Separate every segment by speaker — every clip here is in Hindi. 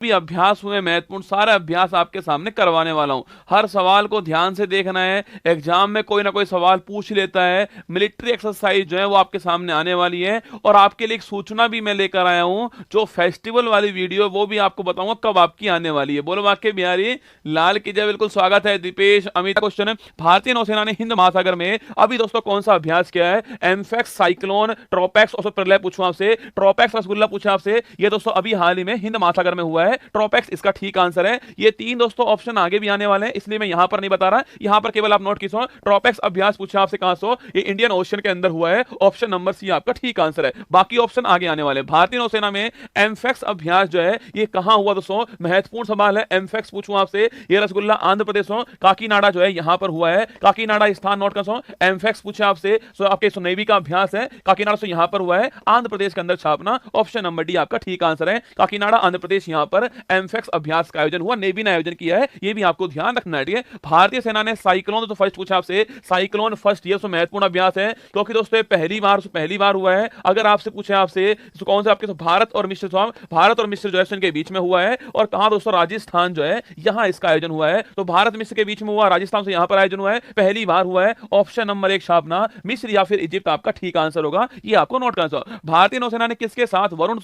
Speaker 1: भी अभ्यास हुए महत्वपूर्ण सारे अभ्यास आपके सामने करवाने वाला हूं। हर सवाल को ध्यान से देखना है, एग्जाम में कोई ना कोई सवाल पूछ लेता है। मिलिट्री एक्सरसाइज जो है वो आपके सामने आने वाली है, और आपके लिए एक सूचना भी मैं लेकर आया हूं, जो फेस्टिवल वाली वीडियो वो भी आपको बताऊंगा कब आपकी आने वाली है। बोलो वाक्य बिहारी लाल की जय। बिल्कुल स्वागत है दीपेश अमित। क्वेश्चन है, भारतीय नौसेना ने हिंद महासागर में अभी दोस्तों कौन सा अभ्यास किया है? एम्फेक्स, साइक्लोन, ट्रोपेक्स और प्रलय पूछूं आपसे, ट्रोपेक्स रसगुल्ला पूछा आपसे, ये दोस्तों अभी हाल ही में हिंद महासागर में हुआ है। ट्रोपेक्स इसका ठीक आंसर है। ये तीन दोस्तों ऑप्शन आगे भी आने वाले हैं, इसलिए मैं यहां पर नहीं बता रहा, यहां पर केवल आप नोट कीजिए। ट्रोपेक्स अभ्यास पूछा आपसे कहां से, ये इंडियन ओशन के अंदर हुआ है। ऑप्शन नंबर सी आपका ठीक आंसर है, बाकी ऑप्शन आगे आने वाले। भारतीय नौसेना में एम्फेक्स अभ्यास जो है ये कहां हुआ दोस्तों? महत्वपूर्ण सवाल है। एम्फेक्स पूछूं आपसे, ये रसगुल्ला आंध्र प्रदेश हो, काकीनाडा जो है यहां पर हुआ है। काकीनाडा स्थान नोट कर सो। एम्फेक्स पूछा आपसे, सो आपके नेवी का अभ्यास है, काकीनाडा से यहां पर हुआ है, आंध्र प्रदेश के अंदर छापना। ऑप्शन नंबर डी आपका ठीक आंसर है, काकीनाडा आंध्र प्रदेश, यहां पर एम्फेक्स अभ्यास का आयोजन हुआ, नेवी ने आयोजन किया है, ये भी आपको ध्यान रखना है। ठीक है, भारतीय सेना ने साइक्लोन तो फर्स्ट पूछा आपसे, साइक्लोन फर्स्ट, ये महत्वपूर्ण अभ्यास है क्योंकि दोस्तों पहली बार हुआ है। अगर आपसे पूछे आपसे कौन से आपके भारत और मिस्र, भारत और मिस्र जो है इनके बीच में हुआ है, और कहां दोस्तों? राजस्थान जो है यहां इसका आयोजन हुआ है। तो भारत मिस्र के बीच में हुआ, राजस्थान से यहां पर आयोजन हुआ है, पहली बार हुआ है। ऑप्शन नंबर एक छापना, मिस्र या फिर इजिप्ट आपका ठीक आंसर होगा, ये आपको नोट करना। भारतीय नौसेना ने किसके साथ वरुण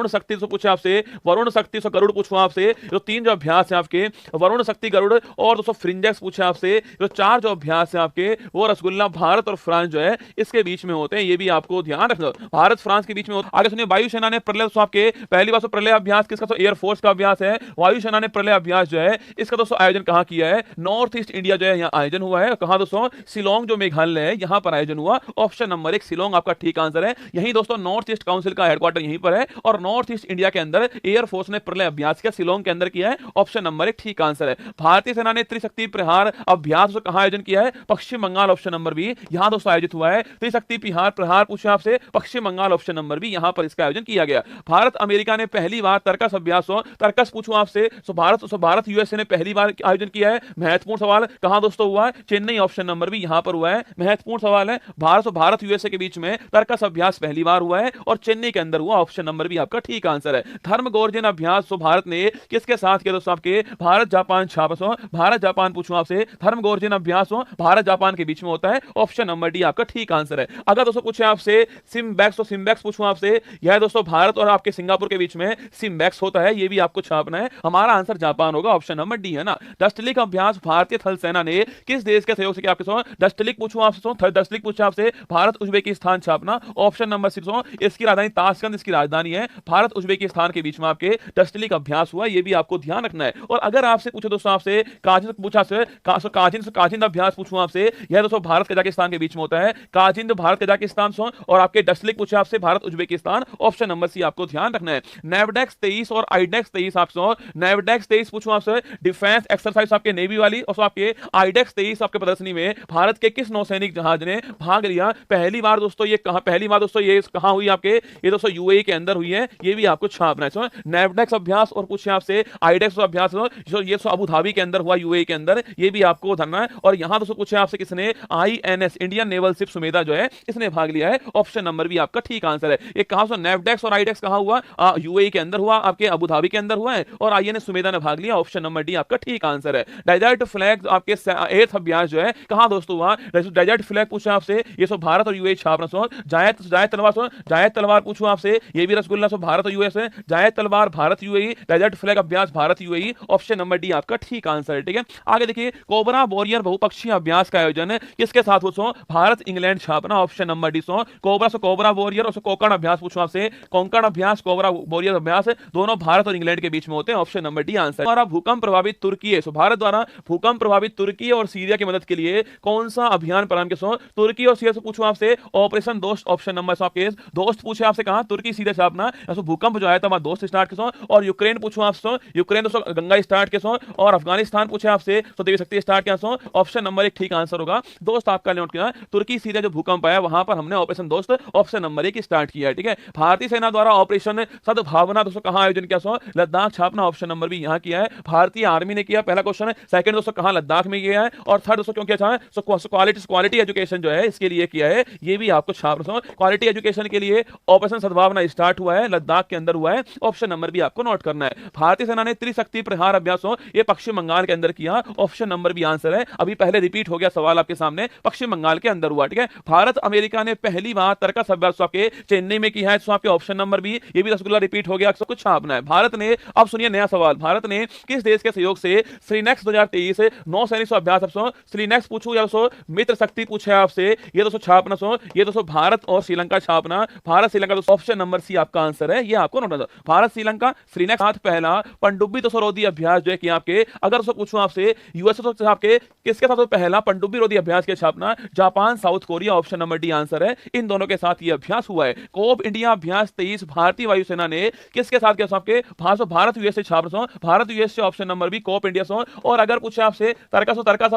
Speaker 1: शक्ति से पूछे आपसे, वरुण शक्ति से गरुड़ पूछूं आपसे, जो तीन जो अभ्यास है आपके वरुण शक्ति गरुड़, और दोस्तों फ्रिंजेक्स पूछे आपसे, जो चार जो अभ्यास है आपके वो रसगुल्ला भारत और फ्रांस जो है इसके बीच में होते हैं, ये भी आपको ध्यान रखना। भारत फ्रांस के बीच में आगे सुनिए। वायुसेना ने प्रलय आपके पहली बार प्रलय अभ्यास किसका? तो एयरफोर्स का अभ्यास है। वायुसेना ने प्रलय अभ्यास जो है इसका दोस्तों आयोजन कहां किया है? नॉर्थ ईस्ट इंडिया जो है यहाँ आयोजन हुआ है। कहां दोस्तों? शिलोंग जो मेघालय है यहां पर आयोजन हुआ। ऑप्शन नंबर एक शिलोंग आपका ठीक आंसर है। यही दोस्तों नॉर्थ ईस्ट काउंसिल का हेडक्वार्टर यहीं पर है, और नॉर्थ ईस्ट इंडिया के अंदर एयरफोर्स ने प्रलय अभ्यास किया, शिलोंग के अंदर किया है। ऑप्शन नंबर एक ठीक आंसर है। भारतीय सेना ने त्रिशक्ति प्रहार अभ्यास कहां आयोजन किया है? पश्चिम बंगाल, ऑप्शन नंबर बी यहां दोस्तों आयोजित हुआ है। त्रिशक्ति प्रहार पूछे आपसे, पश्चिम बंगाल, ऑप्शन नंबर बी यहां पर इसका आयोजन किया गया। भारत अमेरिका ने पहली बार तर्कस अभ्यास तर्कस पूछूं आपसे, भारत यूएसए ने पहली बार आयोजन किया है। महत्वपूर्ण सवाल, कहां दोस्तों हुआ है? चेन्नई, ऑप्शन नंबर बी यहां पर हुआ है। महत्वपूर्ण सवाल है, भारत यूएसए के बीच में तर्कस अभ्यास पहली बार हुआ है और चेन्नई के अंदर हुआ। ऑप्शन नंबर बी आपका ठीक आंसर है। धर्मगोर्जन अभ्यास भारत ने किसके साथ किया दोस्तों? आपके भारत जापान भारत जापान पूछूं आपसे, धर्मगोर्जन अभ्यास भारत जापान के बीच में होता है। ऑप्शन नंबर डी आपका ठीक आंसर है। अगर दोस्तों पूछे आपसे सिम्बैक्स पूछूं आपसे, यह दोस्तों भारत और आपके सिंगापुर के बीच में सिम्बैक्स होता है, ये भी आपको छापना है। हमारा आंसर जापान होगा, ऑप्शन नंबर डी है ना। डस्टलिक अभ्यास भारतीय थल सेना ने किस देश के सहयोग से किया? आपके डस्टलिक पूछूं आपसे, डस्टलिक पूछा आपसे, भारत उज्बेकिस्तान छापना। ऑप्शन नंबर सिक्स, इसकी राजधानी ताशकंद इसकी राजधानी है। भारत उज्बेकिस्तान के बीच में आपके डस्टलिक अभ्यास हुआ, ये भी आपको ध्यान रखना है। और अगर आपसे पूछे दोस्तों आपसे काजिंद अभ्यास पूछूं आपसे, यह दोस्तों भारत कजाकिस्तान के बीच में होता है। काजिंद भारत कजाकिस्तान और आपके डस्टलिक पूछे आपसे Bharat Uzbekistan. Option number C आपको ध्यान रखना है। नेवडेक्स 23 और आईडेक्स 23 आपसे, नेवडेक्स 23 पूछूं आपसे, डिफेंस एक्सरसाइज आपके नेवी वाली, और आपके आईडेक्स 23 आपके प्रदर्शनी में भारत के किस नौसैनिक जहाज ने भाग लिया? पहली बार दोस्तों ये कहां हुई? आपके ये दोस्तों यूएई के अंदर हुई है, ये भी आपको छापना है। नेवडेक्स अभ्यास और पूछे आपसे आईडेक्स अभ्यास, ये अबू धाबी के अंदर हुआ, यूएई के अंदर, ये भी आपको धरना है। और यहां दोस्तों पूछे आपसे किसने? INS Indian naval ship Sumedha जो है इसने भाग लिया है। ऑप्शन नंबर भी आपका ठीक आंसर है। ये कहां से नेवडेक्स और आईडेक्स कहां हुआ? यूएई के अंदर हुआ, आपके अबू धाबी के अंदर हुआ है, और आईएनएस सुमेधा ने भाग लिया। ऑप्शन नंबर डी आपका ठीक आंसर है। डेजर्ट फ्लैग आपके 8th अभ्यास जो है कहां दोस्तों हुआ? डेजर्ट फ्लैग पूछा आपसे, ये सब भारत और यूएई छापना। जायद तलवार पूछूं आपसे, ये भी रसगुल्ला भारत और यूएस है। जायद तलवार भारत यूएई, डेजर्ट फ्लैग अभ्यास Bharat UAE. Option number D आपका ठीक आंसर है। ठीक है, आगे देखिए। कोबरा वॉरियर बहुपक्षीय अभ्यास का आयोजन किसके साथ हो? भारत इंग्लैंड छापना। Option number D Cobra Warrior और कोंकण अभ्यास पूछूं आपसे, कोंकण अभ्यास कोबरा वॉरियर अभ्यास दोनों भारत और इंग्लैंड के बीच में होते हैं। Option number D answer. द्वारा भूकंप प्रभावित तुर्की, भारत द्वारा भूकंप प्रभावित तुर्की और सीरिया की मदद के लिए कौन सा अभियान प्रारंभ किया? तुर्की और सीरिया से पूछूं आपसे, ऑपरेशन दोस्त। ऑप्शन नंबर आपके दोस्त पूछे आपसे, कहां? तुर्की सीरिया छापना। भूकंप जो आया था दोस्त स्टार्ट के और यूक्रेन पूछूं आपसे, यूक्रेन दोस्तों गंगा स्टार्ट के और अफगानिस्तान पूछे आपसे तो देवी शक्ति स्टार्ट के ऑप्शन नंबर एक ठीक आंसर होगा। दोस्त आपका नोट किया, तुर्की सीरिया जो भूकंप आया वहां पर हमने ऑपरेशन दोस्त ऑप्शन नंबर एक स्टार्ट किया है। ठीक है, भारतीय सेना द्वारा ऑपरेशन सद्भावना दोस्तों कहां आयोजन किया? लद्दाख छापना। ऑप्शन नंबर भी यहां किया है, भारतीय आर्मी ने किया। पहला क्वेश्चन। सेकंड दोस्तों कहां? लद्दाख में किया है। और थर्ड दोस्तों क्यों किया? क्वालिटी एजुकेशन जो है इसके लिए किया है, ये भी आपको छापना। क्वालिटी एजुकेशन के लिए ऑपरेशन सद्भावना स्टार्ट हुआ है, लद्दाख के अंदर हुआ है। ऑप्शन नंबर भी आपको नोट करना है। भारतीय सेना ने त्रिशक्ति प्रहार अभ्यास ये पश्चिम बंगाल के अंदर किया, ऑप्शन नंबर भी आंसर है। अभी पहले रिपीट हो गया सवाल आपके सामने, पश्चिम बंगाल के अंदर हुआ, ठीक है। भारत अमेरिका ने पहली बार तर्कस अभ्यास आपके चेन्नई में किया है, तो आपके ऑप्शन नंबर भी ये भी रसगुल्ला रिपीट हो गया, सब कुछ छापना है। भारत ने, अब सुनिए नया सवाल, भारत ने किस देश के सहयोग से श्रीनेक्स 2023 नौसैनिक अभ्यास श्रीनेक्स पूछू या मित्र शक्ति पूछे आपसे, ये दोस्तों छापना ये दोस्तों भारत और श्रीलंका छापना, भारत श्रीलंका दोस्तों ऑप्शन नंबर सी आपका आंसर है, ये आपको नोट करना। भारत श्रीलंका श्रीनेक्स साथ पहला पनडुब्बी दोस्तों रोधी अभ्यास जो है कि आपके, अगर दोस्तों पूछूं आपसे यूएसए तो आपके किसके साथ पहला पनडुब्बी रोधी अभ्यास के छापना, Japan South Korea, option number D answer है। इन दोनों के साथ ये अभ्यास हुआ है। कोप इंडिया अभ्यास 23 भारतीय वायुसेना ने किसके साथ किया आपके, भारत यूएसए छापना, Bharat USA option number B Cope India सो। और अगर पूछे आपसे तर्कस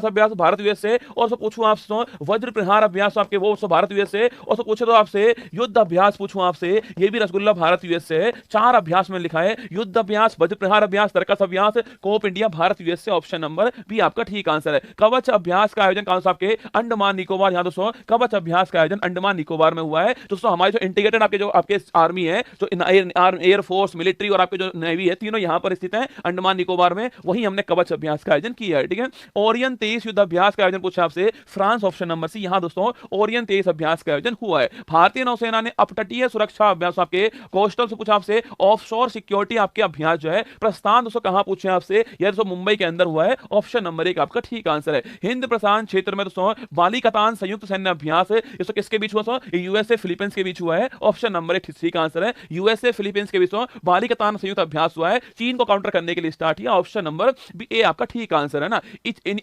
Speaker 1: अभ्यास भारत यूएसए, और सो पूछूं आपसे वज्र प्रहार अभ्यास आपके वो भारत यूएसए, और सो पूछे तो आपसे युद्ध अभ्यास पूछूं आपसे, ये भी रसगुल्ला भारत यूएसए है। 4 अभ्यास में लिखा है, युद्ध अभ्यास, वज्र प्रहार अभ्यास, तर्कस अभ्यास, Cope India, Bharat USA, option number B आपका ठीक आंसर है। कवच अभ्यास का आयोजन कहां से आपके अंडमान निकोबार, यहां दोस्तों कवच अभ्यास का आयोजन अंडमान निकोबार में हुआ है। दोस्तों हमारे जो इंटीग्रेटेड आपके जो आपके आर्मी है, जो एयरफोर्स, मिलिट्री और आपके जो नेवी है, तीनों यहां पर स्थित है अंडमान निकोबार में, वहीं हमने कवच अभ्यास का आयोजन किया है, ठीक है। ओरियन 23 युद्ध अभ्यास का आयोजन पूछा आपसे, फ्रांस, ऑप्शन नंबर सी, यहां दोस्तों ओरियन 23 अभ्यास का आयोजन हुआ है। भारतीय नौसेना ने अपतटीय सुरक्षा अभ्यास आपके कोस्टल से पूछा आपसे, ऑफशोर सिक्योरिटी आपके अभ्यास जो है प्रस्थान दोस्तों कहां पूछे आपसे, यह दोस्तों मुंबई के अंदर हुआ है, ऑप्शन नंबर 1 आपका ठीक आंसर है। हिंद प्रशांत क्षेत्र में दोस्तों बालिकतान संयुक्त सैन्य अभ्यास दोस्तों किसके बीच हुआ, यूएसए फिलीपींस के बीच हुआ है, ऑप्शन नंबर 1 ठीक आंसर है। यूएसए फिलीपींस के बीच बालिकतान संयुक्त अभ्यास हुआ है, चीन को काउंटर करने के लिए स्टार्ट किया, ऑप्शन नंबर बी ए आपका ठीक आंसर है ना।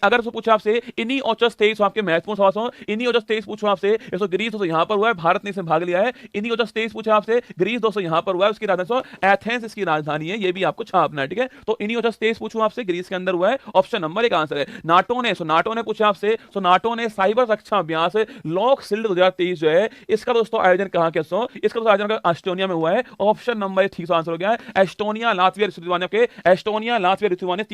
Speaker 1: अगर पूछा आपसे इन्हीं ओचस 23 आपके महत्वपूर्ण सवाल, इन्हीं ओचस 23 पूछो आपसे, ग्रीस दोस्तों यहां पर हुआ है, भारत ने इसमें भाग लिया है। इन्हीं ओचस 23 पूछा आपसे, ग्रीस दोस्तों यहां पर हुआ है, उसकी राजधानी एथेंस इसकी राजधानी है, ये भी आपको छापना है, ठीक है। तो इन्हीं ओचस 23 पूछो आपसे, ग्रीस के अंदर हुआ है, ऑप्शन नंबर 1 आंसर है। नाटो ने पूछा आपसे, नाटो ने साइबर रक्षा अभ्यास लॉक शिल्ड 2023 जो है, इसका दोस्तों आयोजन कहां किया, इसका दोस्तों आयोजन एस्टोनिया में हुआ है, ऑप्शन नंबर 1 ठीक आंसर हो गया है। एस्टोनिया, लातविया, लिथुआनिया के एस्टोनिया, लातविया, लिथुआनिया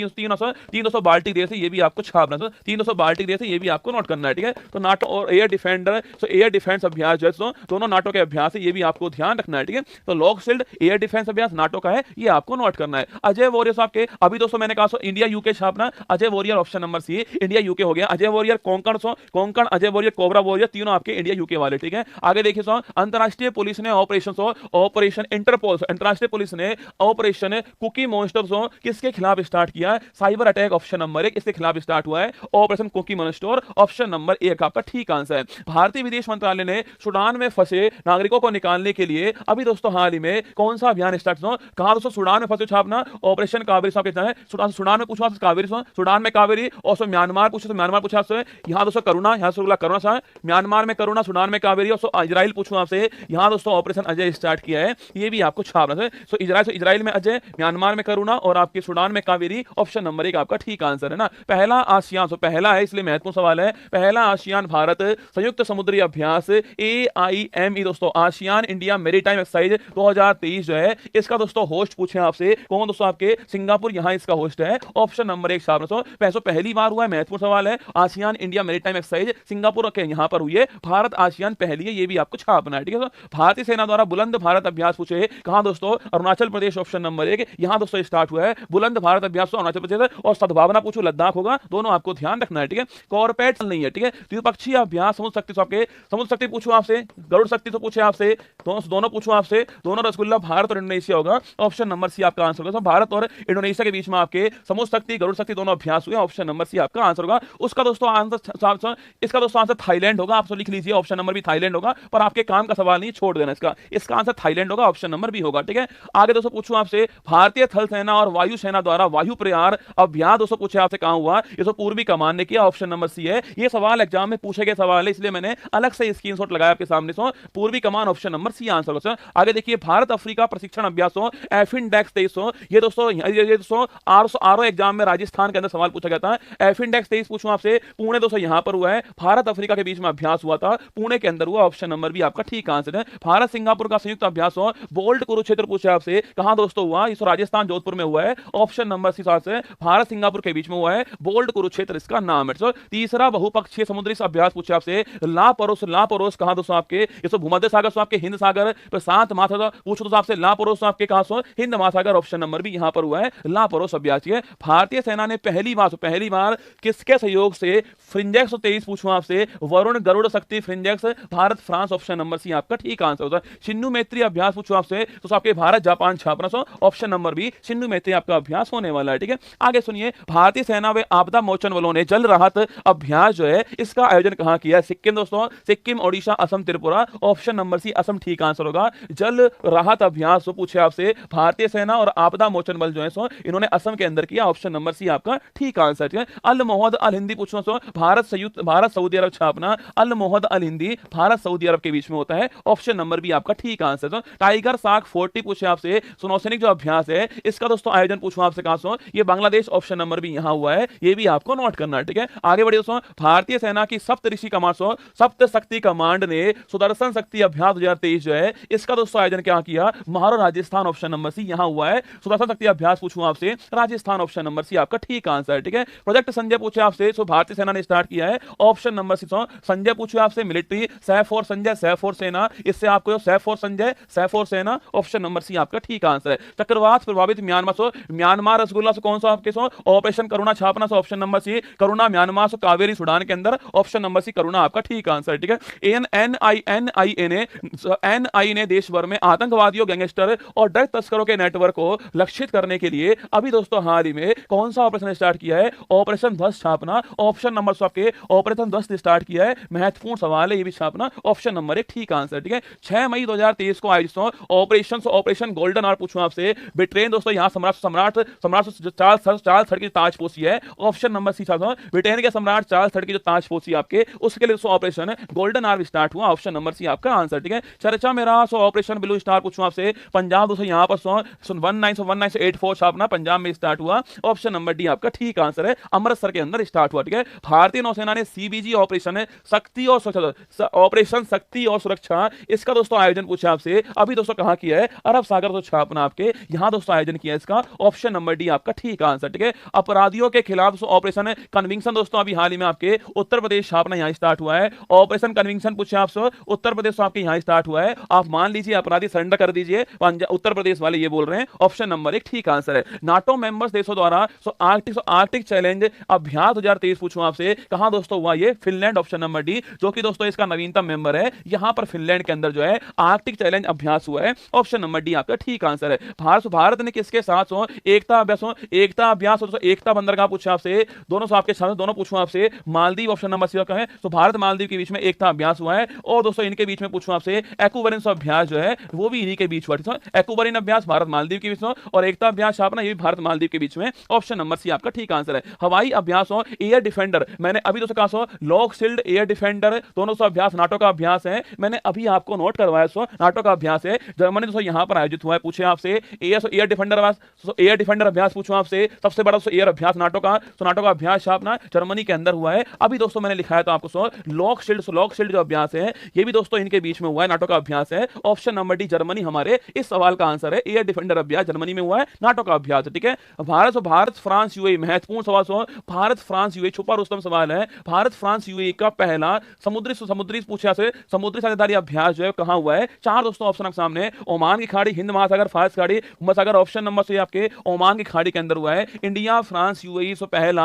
Speaker 1: 300 बाल्टिक देश है, ये भी आपको छापना है, 300 बाल्टिक देश है, ये भी आपको नोट करना है, ठीक है। तो नाटो और एयर डिफेंडर, एयर डिफेंस अभ्यास जो है दोनों नाटो के अभ्यास है, ये भी आपको ध्यान रखना है, ठीक है। तो लॉक शिल्ड एयर डिफेंस अभ्यास नाटो का है, ये आपको नोट करना है। अजय वॉरियर आपके, अभी दोस्तों मैंने कहा इंडिया यूके छापना, Ajay Warrior option number C, India UK हो गया। Ajay Warrior Konkan, Ajay Warrior Cobra Warrior, तीनों आपके इंडिया यूके वाले, ठीक है। आगे देखिए अंतरराष्ट्रीय पुलिस ने ऑपरेशन इंटरपोल, अंतरराष्ट्रीय पुलिस ने ऑपरेशन कुकी मॉन्स्टर किसके खिलाफ स्टार्ट किया है, साइबर अटैक, ऑप्शन नंबर 1 इसके खिलाफ स्टार्ट हुआ है, Operation Cookie Monster, option number 1 आपका ठीक आंसर है। भारतीय विदेश मंत्रालय ने सूडान में फंसे नागरिकों को निकालने के लिए अभी दोस्तों हाल ही में कौन सा अभियान स्टार्ट कहा दोस्तों, सूडान में फंसे छापना, ऑपरेशन कावेरी कहते हैं। सूडान में पूछा कावेरी, सूडान में कावेरी, और म्यांमार पूछा, म्यांमार पूछा आपसे, यहाँ दोस्तों करुणा, यहाँ से करुणा, म्यांमार में करुणा, सूडान में कावेरी, और इजराइल पूछूं आपसे, यहाँ दोस्तों ऑपरेशन अजय स्टार्ट किया है, ये भी आपको छापना है। सो इजराइल में अजय, म्यांमार में करुणा, और आपके सूडान में कावेरी, ऑप्शन नंबर 1 आपका ठीक आंसर है ना। पहला आसियान, पहला है इसलिए महत्वपूर्ण सवाल है, पहला आसियान भारत संयुक्त समुद्री अभ्यास AIME दोस्तों, आसियान इंडिया मेरीटाइम एक्सरसाइज 2023 जो है, इसका दोस्तों होस्ट पूछे आपसे कौन दोस्तों, आपके सिंगापुर यहां इसका होस्ट है, ऑप्शन नंबर 1 छापना। पहली बार हुआ है, महत्वपूर्ण सवाल है, ASEAN India maritime exercise Singapore के यहां पर हुई है, भारत आसियान पहली है, ये भी आपको छापना है, ठीक है। भारतीय सेना द्वारा बुलंद भारत अभ्यास पूछे कहां दोस्तों, अरुणाचल प्रदेश, ऑप्शन नंबर 1 यहां दोस्तों स्टार्ट हुआ है, बुलंद भारत अभ्यास अरुणाचल प्रदेश, और सद्भावना पूछो लद्दाख होगा, दोनों आपको ध्यान रखना है, ठीक है। कॉर्पोरेट नहीं है, ठीक है। द्विपक्षीय अभ्यास समुद्र शक्ति, आपके समुद्र शक्ति पूछो आपसे, गरुड़ शक्ति तो पूछे आपसे, दोनों पूछो आपसे, दोनों रसगुल्ला भारत और इंडोनेशिया होगा, ऑप्शन नंबर सी आपका आंसर होगा। भारत और इंडोनेशिया के बीच में आपके समुद्र शक्ति, गरुड़ शक्ति दोनों अभ्यास हुए, ऑप्शन नंबर सी आपका आंसर होगा। उसका दोस्तों आंसर, इसका दोस्तों आंसर थाईलैंड होगा, आप लिख लीजिए, ऑप्शन नंबर भी थाईलैंड होगा, पर आपके काम का सवाल नहीं, छोड़ देना इसका आंसर थाईलैंड होगा, ऑप्शन नंबर भी होगा, ठीक है। आगे दोस्तों पूछूं आपसे, भारतीय थल सेना और वायु सेना द्वारा वायु प्रहार अभ्यास दोस्तों पूछे आपसे कहां हुआ, ये तो पूर्वी कमान ने किया, ऑप्शन नंबर सी है। ये सवाल एग्जाम में पूछे गए सवाल है, इसलिए मैंने अलग से स्क्रीनशॉट लगाया आपके सामने, पूर्वी कमान, ऑप्शन नंबर सी आंसर होगा। आगे देखिए, भारत अफ्रीका प्रशिक्षण अभ्यास एफिनडेक्स 23, ये दोस्तों आरओ एग्जाम में राजस्थान के अंदर सवाल पूछा गया था। एफिनडेक्स 23 पूछूं आपसे, पुणे दोस्तों यहां पर हुआ है, भारत अफ्रीका के बीच में अभ्यास हुआ था, पुणे के अंदर हुआ, ऑप्शन नंबर भी आपका ठीक आंसर है। भारत सिंगापुर का संयुक्त अभ्यास बोल्ट कुरुक्षेत्र पूछे आपसे कहां दोस्तों हुआ, इस राजस्थान जोधपुर में हुआ है, ऑप्शन नंबर सी से भारत सिंगापुर के बीच में हुआ है, बोल्ट कुरुक्षेत्र इसका नाम है। तीसरा बहुपक्षीय समुद्री अभ्यास पूछे आपसे, ला परोस कहां दोस्तों, आपके भूमध्य सागर, आपके हिंद सागर, प्रशांत महासागर पूछो तो आपसे लापरोस आपके कहा सो हिंद महासागर, ऑप्शन नंबर भी यहां पर हुआ है लापरोस अभ्यास। भारतीय सेना ने पहली बार किसके सहयोग से फ्रिंजेक्स 23 पूछूं आपसे, Varun Garuda Shakti Frinjex, Bharat France, option number C आपका ठीक आंसर होता है। सिन्धु मैत्री अभ्यास पूछूं आपसे तो आपके भारत जापान छापना सो, ऑप्शन नंबर बी सिन्धु मैत्री आपका अभ्यास होने वाला है। ठीक है, आगे सुनिए, भारतीय सेना व आपदा मोचन बलों ने जल राहत अभ्यास जो है इसका आयोजन कहां किया? सिक्किम दोस्तों, Sikkim, Odisha, Assam, Tripura, option number C Assam ठीक आंसर होगा। जल राहत अभ्यास तो पूछे आपसे, भारतीय सेना और आपदा मोचन बल जो है सो इन्होंने असम के अंदर किया, ऑप्शन नंबर सी आपका ठीक आंसर। ठीक है, अल मोहद अल हिंदी पूछना सो भारत सऊदी अरब छापना, अल मोहद अल हिंदी भारत सऊदी अरब के बीच में होता है, ऑप्शन नंबर बी आपका ठीक आंसर। तो टाइगर सार्क 40 पूछे आपसे, नौसैनिक जो अभ्यास है इसका दोस्तों आयोजन पूछूं आपसे कहां सो, ये बांग्लादेश, ऑप्शन नंबर भी यहां हुआ है, ये भी आपको नोट करना है। ठीक है, आगे बढ़िए दोस्तों, भारतीय सेना की सप्तऋषि कमांड सप्त शक्ति कमांड ने सुदर्शन शक्ति अभ्यास 2023 जो है इसका दोस्तों आयोजन क्या किया? महारो राजस्थान, ऑप्शन नंबर सी यहां हुआ है। सुदर्शन शक्ति अभ्यास पूछूं आपसे, राजस्थान, ऑप्शन नंबर सी आपका ठीक आंसर है। ठीक है, प्रोजेक्ट संजय पूछे आपसे, भारतीय सेना ने स्टार्ट किया है, ऑप्शन नंबर सी। संजय पूछे आपसे, मिलिट्री, सैफ और संजय, सैफ और सेना, इससे आपको सैफ और संजय, सैफ और सेना, ऑप्शन नंबर सी आपका ठीक आंसर है। चक्रवात प्रभावित म्यांमार म्यांमार रसगुल्ला से कौन सा आपके ऑपरेशन करुणा छापना, ऑप्शन नंबर सी करुणा, म्यांमार कावेरी सूडान के अंदर, ऑप्शन नंबर सी करुणा आपका ठीक आंसर। ठीक है, एनआई ने देश भर में आतंकवादियों, गैंगस्टर और ड्रग तस्करों के नेटवर्क को लक्षित करने के लिए अभी दोस्तों हाल ही में कौन सा ऑपरेशन स्टार्ट किया है? ऑपरेशन ध्वस्त छापना, ऑप्शन नंबर आपके ऑपरेशन ध्वस्त स्टार्ट किया है, महत्वपूर्ण सवाल है ये भी छापना, ऑप्शन नंबर एक ठीक आंसर। ठीक है, 6 मई 2023 को आयोजित ऑपरेशन गोल्डन आवर पूछूं आपसे, ब्रिटेन दोस्तों यहां चार्ल्स थर्ड की ताजपोशी है, ऑप्शन नंबर सी ब्रिटेन के सम्राट चार्ल्स थर्ड की जो ताजपोशी आपके उसके लिए ऑपरेशन गोल्डन आवर स्टार्ट हुआ, ऑप्शन नंबर सी आपका आंसर। ठीक है, चर्चा में रहा ऑपरेशन ब्लू स्टार पूछूं आपसे, पंजाब दोस्तों यहां पर 1984 छापना पंजाब में स्टार्ट हुआ, ऑप्शन नंबर डी आपका ठीक आंसर है, अमृतसर के अंदर स्टार्ट हुआ। ठीक है, भारतीय नौसेना ने सीबीजी ऑपरेशन शक्ति और सुरक्षा इसका दोस्तों आयोजन पूछा आपसे, अभी दोस्तों कहां किया है? अरब सागर तो छापना आपके यहां दोस्तों आयोजन किया इसका, ऑप्शन नंबर डी आपका ठीक आंसर। ठीक है, अपराधियों के खिलाफ ऑपरेशन कन्विक्शन दोस्तों अभी हाल ही में आपके उत्तर प्रदेश छापना यहां स्टार्ट हुआ है, ऑपरेशन कन्विक्शन पूछे आपसे उत्तर प्रदेश आपके यहां स्टार्ट हुआ है, आप मान लीजिए अपराधी सरेंडर कर दीजिए, उत्तर प्रदेश वाले ये बोल रहे हैं, ऑप्शन नंबर एक ठीक आंसर है। नाटो मेंबर्स देशों द्वारा आर्कटिक चैलेंज अभ्यास 2023 पूछूं आपसे, कहां दोस्तों हुआ? ये फिनलैंड, ऑप्शन नंबर डी, जो कि दोस्तों इसका नवीनतम मेंबर है, यहां पर फिनलैंड के अंदर जो है आर्कटिक चैलेंज अभ्यास हुआ है, ऑप्शन नंबर डी आपका ठीक आंसर है। भारत ने किसके साथ एकता अभ्यास एकता बंदरगाह पूछा आपसे, दोनों आपके साथ दोनों पूछूं आपसे, मालदीव, ऑप्शन नंबर सी का है, तो भारत मालदीव के बीच में एकता अभ्यास हुआ है, और दोस्तों इनके बीच में पूछूं आपसे एक्वाबरीन अभ्यास जो है वो भी इन्हीं के बीच हुआ। एक्वाबरीन अभ्यास भारत मालदीव के बीच में, और एकता अभ्यास छापना ये भी भारत मालदीव के बीच में, ऑप्शन नंबर सी आपका ठीक आंसर है। हवाई अभ्यास हो एयर डिफेंडर, मैंने अभी दोस्तों कहा लॉक शील्ड एयर डिफेंडर, दोनों अभ्यास नाटो का अभ्यास है, मैंने अभी आपको नोट करवाया नाटो का अभ्यास है, जर्मनी दोस्तों यहां पर आयोजित हुआ है, पूछे आपसे एयर डिफेंडर अभ्यास पूछूं आपसे, सबसे बड़ा एयर अभ्यास नाटो का अभ्यास छापना जर्मनी के अंदर हुआ है, अभी दोस्तों मैंने लिखा है तो आपको लॉक शील्ड जो अभ्यास है ये भी दोस्तों इनके बीच में हुआ है, नाटो का अभ्यास है, ऑप्शन नंबर डी जर्मनी हमारे इस सवाल का आंसर है, एयर डिफेंडर अभ्यास जर्मनी में हुआ है, नाटो का अभ्यास। ठीक है, भारत फ्रांस यूएई, महत्वपूर्ण सवाल भारत फ्रांस यूएई, छुपा रुस्तम सवाल है, भारत फ्रांस यूएई का पहला समुद्री पूछा से समुद्री साझेदारी अभ्यास जो है कहां हुआ है? 4 दोस्तों ऑप्शन आपके सामने, ओमान की खाड़ी, हिंद महासागर, फारस खाड़ी, महासागर, ऑप्शन नंबर से आपके ओमान की खाड़ी के अंदर हुआ है, इंडिया फ्रांस यूएई पहला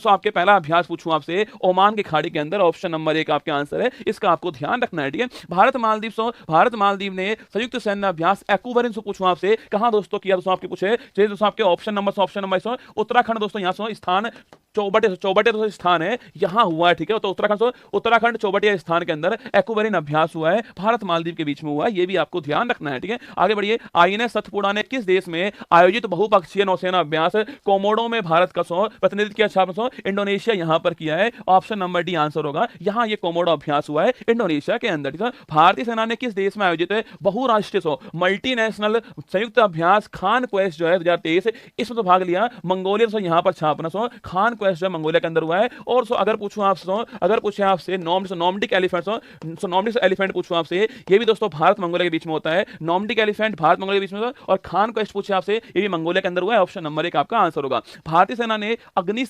Speaker 1: आपके पहला अभ्यास पूछूं आपसे ओमान की खाड़ी के अंदर, ऑप्शन नंबर 1 आपके आंसर है, इसका आपको ध्यान रखना है। ठीक है, भारत मालदीव ने संयुक्त सैन्य अभ्यास एक्वाबरीन से पूछूं आपसे कहां दोस्तों किया? दोस्तों आपके पूछे दोस्तों आपके ऑप्शन नंबर उत्तराखंड दोस्तों यहां स्थान चौबटिया स्थान है, यहां हुआ है। ठीक है, तो उत्तराखंड चौबटिया स्थान के अंदर एक्वाबरीन अभ्यास हुआ है, भारत मालदीव के बीच में हुआ है, ये भी आपको ध्यान रखना है। ठीक है, आगे बढ़िए, आईएनएस सतपुड़ा ने किस देश में आयोजित बहुपक्षीय नौसेना अभ्यास कोमोडो में भारत का प्रतिनिधित्व किया? इंडोनेशिया यहां पर किया है, ऑप्शन नंबर डी आंसर होगा, यहां ये कोमोडो अभ्यास हुआ है इंडोनेशिया के अंदर। ठीक है, भारतीय सेना ने किस देश में आयोजित बहुराष्ट्रीय मल्टीनेशनल संयुक्त अभ्यास खान क्वेस्ट जो है 2023 इसमें तो भाग लिया, मंगोलिया यहां पर छापना खान क्वेस्ट जो मंगोलिया के अंदर हुआ है। और अगर पूछूं आपसे, अगर पूछे आपसे नॉर्डिक एलिफेंट, नॉर्डिक एलिफेंट पूछूं आपसे, ये भी दोस्तों भारत मंगोलिया के बीच में होता है। नॉर्डिक एलिफेंट भारत मंगोलिया के बीच में होता है। और खान क्वेस्ट पूछे आपसे, ये भी मंगोलिया के अंदर हुआ है। ऑप्शन नंबर 1 आपका आंसर होगा। भारतीय सेना ने अग्नि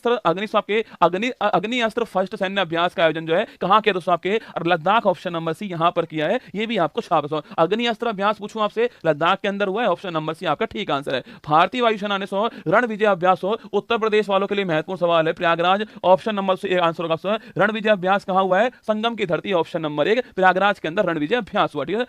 Speaker 1: अस्त्र फर्स्ट सैन्य अभ्यास का आयोजन जो है कहां किया दोस्तों, आपके लद्दाख, ऑप्शन नंबर सी यहां पर किया है। ये भी आपको छाप, अग्नि अस्त्र अभ्यास पूछूं आपसे, लद्दाख के अंदर हुआ है। ऑप्शन नंबर सी आपका ठीक आंसर है। भारतीय वायुसेना ने रण विजय अभ्यास उत्तर प्रदेश वालों के लिए महत्वपूर्ण सवाल है, प्रयागराज, ऑप्शन नंबर से आंसर होगा। रण विजय अभ्यास कहां हुआ है, संगम की धरती, ऑप्शन नंबर 1 प्रयागराज के अंदर रण विजय अभ्यास हुआ। ठीक है,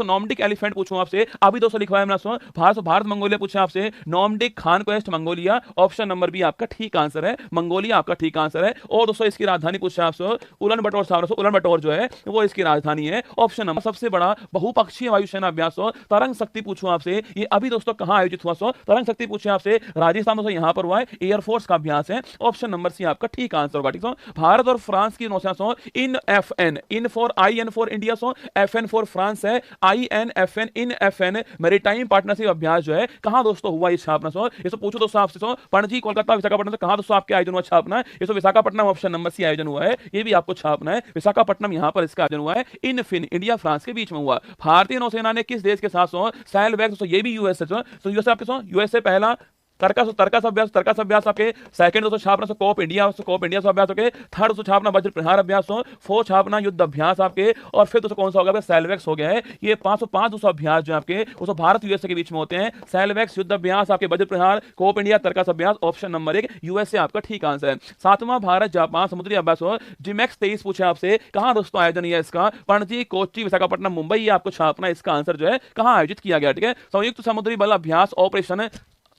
Speaker 1: नॉर्डिक एलिफेंट पूछूं आपसे, अभी दोस्तों लिखवाया मैंने, भारत मंगोलिया पूछा आपसे, Nordic Khaan Quest Mongolia, option number B आपका ठीक आंसर है, मंगोलिया आपका ठीक आंसर है। और दोस्तों इसकी राजधानी पूछा आपसे, उलन बटोर साहब, उलन बटोर जो है वो इसकी राजधानी है। ऑप्शन नंबर सबसे बड़ा बहुपक्षीय वायुसेना अभ्यास तरंग शक्ति पूछूं आपसे, ये अभी दोस्तों कहां आयोजित हुआ, तरंग शक्ति पूछे आपसे, राजस्थान में यहां पर हुआ है, एयरफोर्स का अभ्यास है। ऑप्शन नंबर सी आपका ठीक आंसर होगा। ठीक है, भारत और फ्रांस की नौसेना in for IN for India, FN for France है, INFN इन FN मैरीटाइम पार्टनरशिप अभ्यास जो है कहां दोस्तों हुआ, इस छापना ये पूछो दोस्तों आपसे, पणजी, कोलकाता, विशाखापट्टनम से कहां दोस्तों आपके आयोजन हुआ छापना है, ये विशाखापट्टनम, ऑप्शन नंबर सी आयोजन हुआ है। ये भी आपको छापना है, विशाखापट्टनम यहां पर इसका आयोजन हुआ है। इन फिन इंडिया फ्रांस के बीच में हुआ। भारतीय नौसेना ने किस देश के साथ सैलवैग, ये भी यूएसए, तो यूएसए आपके यूएसए पहला तर्कस अभ्यास आपके, सेकंड दोस्तों छापना कोप इंडिया से अभ्यास होके, थर्ड दोस्तों छापना वज्र प्रहार अभ्यास, फोर्थ छापना युद्ध अभ्यास आपके, और फिर दोस्तों कौन सा होगा, सेलवैक्स हो गया है। ये 505 दोस्तों अभ्यास जो आपके दोस्तों भारत यूएसए के बीच में होते हैं, सेलवैक्स युद्ध अभ्यास आपके, वज्र प्रहार, कोप इंडिया, तर्कस अभ्यास, ऑप्शन नंबर 1 यूएसए आपका ठीक आंसर है। 7वां भारत जापान समुद्री अभ्यास जिमैक्स 23 पूछे आपसे, कहां दोस्तों आयोजन है इसका, पणजी, कोच्चि, विशाखापट्टनम, मुंबई, ये आपको छापना, इसका आंसर जो है कहां आयोजित किया गया। ठीक है, संयुक्त समुद्री बल अभ्यास ऑपरेशन,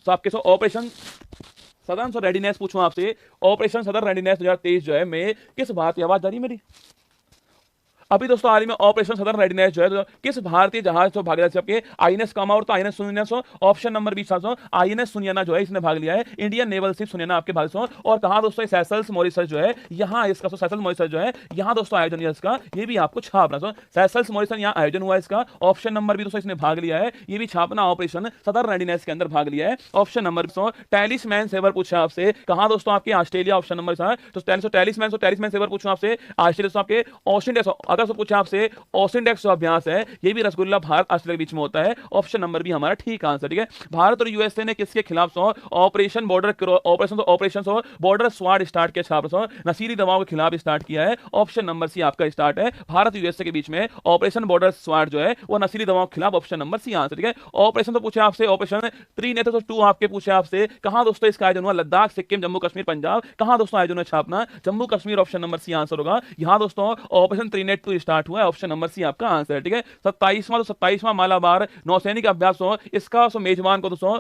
Speaker 1: तो आपके ऑपरेशन सदर्न रेडीनेस पूछूं आपसे, ऑपरेशन सदर्न रेडीनेस 2023 जो है में किस भारतीय, आवाज जा रही मेरी, अभी दोस्तों हाल ही में ऑपरेशन सदर्न रेडीनेस जो है किस भारतीय जहाज तो भागीदारी आपके, INS कामावर, तो INS सुनियाना, ऑप्शन नंबर 20 INS सुनियाना जो है इसने भाग लिया है, इंडियन नेवल शिप सुनियाना आपके भाग। और कहां दोस्तों सेशल्स मॉरिशस जो है, यहां इसका सेशल्स मॉरिशस जो है यहां दोस्तों आयोजन है इसका, ये भी आपको छापना, सेशल्स मॉरिशस यहां आयोजन हुआ इसका, ऑप्शन नंबर भी दोस्तों इसने भाग लिया है, ये भी छापना, ऑपरेशन सदर्न रेडीनेस के अंदर भाग लिया है। ऑप्शन नंबर टैलिस्मैन सेवर पूछा आपसे, कहां दोस्तों आपके, ऑस्ट्रेलिया, ऑप्शन नंबर तो टैलिस्मैन सेवर पूछा आपसे, ऑस्ट्रेलिया आपके, ऑस्टिन डेक्स, अगर पूछा आपसे ऑस्टिन डेक्स जो अभ्यास है, ये भी रसगुल्ला भारत ऑस्ट्रेलिया के बीच में होता है। ऑप्शन नंबर भी हमारा ठीक आंसर। ठीक है, भारत और यूएसए ने किसके खिलाफ ऑपरेशन बॉर्डर स्वाड स्टार्ट किया, छाप नशीली दवाओं के खिलाफ स्टार्ट किया है। ऑप्शन नंबर सी आपका स्टार्ट है, भारत यूएसए के बीच में ऑपरेशन बॉर्डर स्वाड जो है वो नशीली दवाओं के खिलाफ, ऑप्शन नंबर सी आंसर। ठीक है, ऑपरेशन तो पूछे आपसे, ऑपरेशन 3 नेत्र 2 आपके पूछे आपसे, कहां दोस्तों इसका आयोजन हुआ, लद्दाख, सिक्किम, जम्मू कश्मीर, पंजाब, कहां दोस्तों आयोजन हुआ, छापना Jammu Kashmir, option number C answer होगा। यहां दोस्तों ऑपरेशन 3 नेट 2 स्टार्ट हुआ है, ऑप्शन नंबर सी आपका आंसर है। ठीक है, 27वां मालाबार नौसैनिक अभ्यास इसका मेजबान को दोस्तों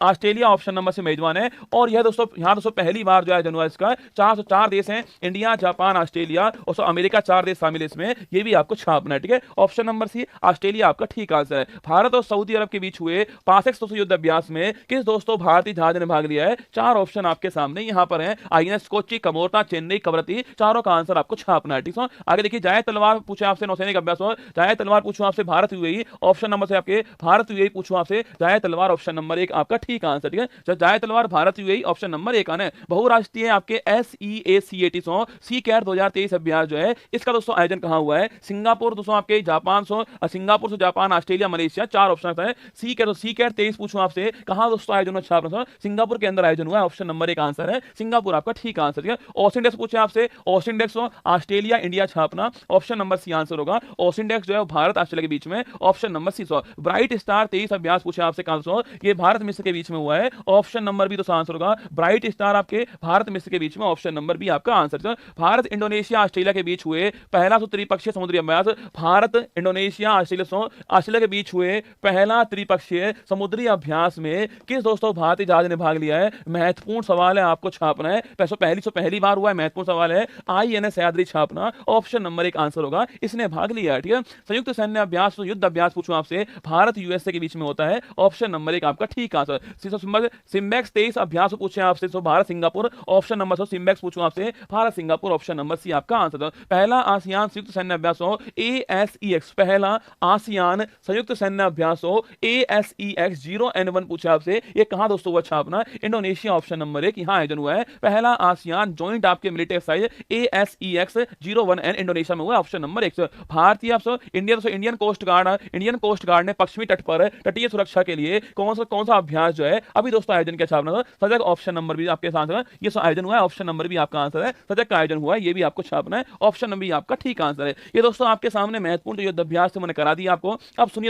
Speaker 1: ऑस्ट्रेलिया, ऑप्शन नंबर से मेजबान है। और यह दोस्तों यहां दोस्तों पहली बार जो आयोजन हुआ इसका, 404 देश हैं, इंडिया, जापान, ऑस्ट्रेलिया और अमेरिका, 4 देश शामिल इसमें, ये भी आपको छापना है। ठीक है, ऑप्शन नंबर सी ऑस्ट्रेलिया आपका ठीक आंसर है। भारत और सऊदी अरब के बीच हुए 65 युद्ध अभ्यास में किस दोस्तों भारतीय जहाज ने भाग लिया है, 4 ऑप्शन आपके सामने यहां पर है, INS कोच्चि, कमोर्ता, चेन्नई, कवरत्ती, चारों का आंसर आपको छापना है। ठीक है, आगे देखिए, जाए तलवार पूछे आपसे, नौसैनिक अभ्यास जाए तलवार पूछो आपसे, भारत यूएई, ऑप्शन नंबर से आपके भारत यूएई पूछो आपसे, जाए तलवार, ऑप्शन नंबर 1 आपका ठीक आंसर। ठीक है, जाए तलवार भारत यूएई, ऑप्शन नंबर 1 आना है। बहुराष्ट्रीय आपके SEACAT सी कैट 2023 अभ्यास जो है इसका दोस्तों आयोजन कहां हुआ है, सिंगापुर दोस्तों आपके, जापान सिंगापुर से जापान, ऑस्ट्रेलिया, मलेशिया, 4 ऑप्शन है। सी कैट 23 पूछूं आपसे, कहां दोस्तों आयोजन हुआ, छापना सिंगापुर के अंदर आयोजन हुआ है, ऑप्शन नंबर 1 आंसर है, सिंगापुर आपका ठीक आंसर। ठीक है, ऑस्टिन डेक्स पूछे आपसे, ऑस्टिन डेक्स ऑस्ट्रेलिया, इंडिया, छापना, ऑप्शन नंबर सी आंसर होगा। ऑस्टिन डेक्स जो है भारत ऑस्ट्रेलिया के बीच में, option number C. Bright star 23 अभ्यास पूछे आपसे, कहां ये भारत मिस्र के बीच में हुआ है, ऑप्शन नंबर भी तो आंसर होगा। ब्राइट स्टार आपके भारत मिस्र के बीच में, ऑप्शन नंबर भी आपका आंसर। भारत इंडोनेशिया ऑस्ट्रेलिया के बीच हुए पहला त्रिपक्षीय समुद्री अभ्यास, भारत इंडोनेशिया ऑस्ट्रेलिया के बीच हुए पहला त्रिपक्षीय समुद्री अभ्यास में किस दोस्तों भारतीय जहाज ने भाग लिया है, महत्वपूर्ण सवाल है, आपको छापना है, पहली बार हुआ है, महत्वपूर्ण सवाल है, INS सह्याद्री, छापना, ऑप्शन नंबर 1 आंसर होगा, इसने भाग लिया है। ठीक है, संयुक्त सैन्य अभ्यास युद्ध अभ्यास पूछूं आपसे, भारत यूएसए के बीच में होता है, ऑप्शन नंबर 1 आपका ठीक आंसर। सिम्बैक्स 23 अभ्यास पूछे आपसे, सो भारत सिंगापुर ऑप्शन नंबर, सो सिम्बैक्स पूछूं आपसे, Bharat Singapore option number C आपका आंसर था। पहला आसियान संयुक्त सैन्य अभ्यास हो ASEX, पहला आसियान संयुक्त सैन्य अभ्यास हो ASEX 0N1 पूछा आपसे, ये कहां दोस्तों हुआ छापना, इंडोनेशिया ऑप्शन नंबर 1 यहां आयोजन हुआ है। पहला आसियान जॉइंट आपके military exercise ASEX 01N Indonesia में हुआ, ऑप्शन नंबर 1। भारतीय इंडियन कोस्ट गार्ड ने पश्चिमी तट पर तटीय सुरक्षा के लिए कौन सा अभ्यास जो है अभी दोस्तों आयोजन क्या छापना था, सजग ऑप्शन नंबर भी आपके साथ है, ये आयोजन हुआ है, ऑप्शन नंबर भी आपका आंसर है, सजग का आयोजन हुआ है, ये भी आपको छापना है, ऑप्शन नंबर भी आपका ठीक आंसर है। ये दोस्तों आपके सामने महत्वपूर्ण युद्ध अभ्यास मैंने करा दिया आपको। अब सुनिए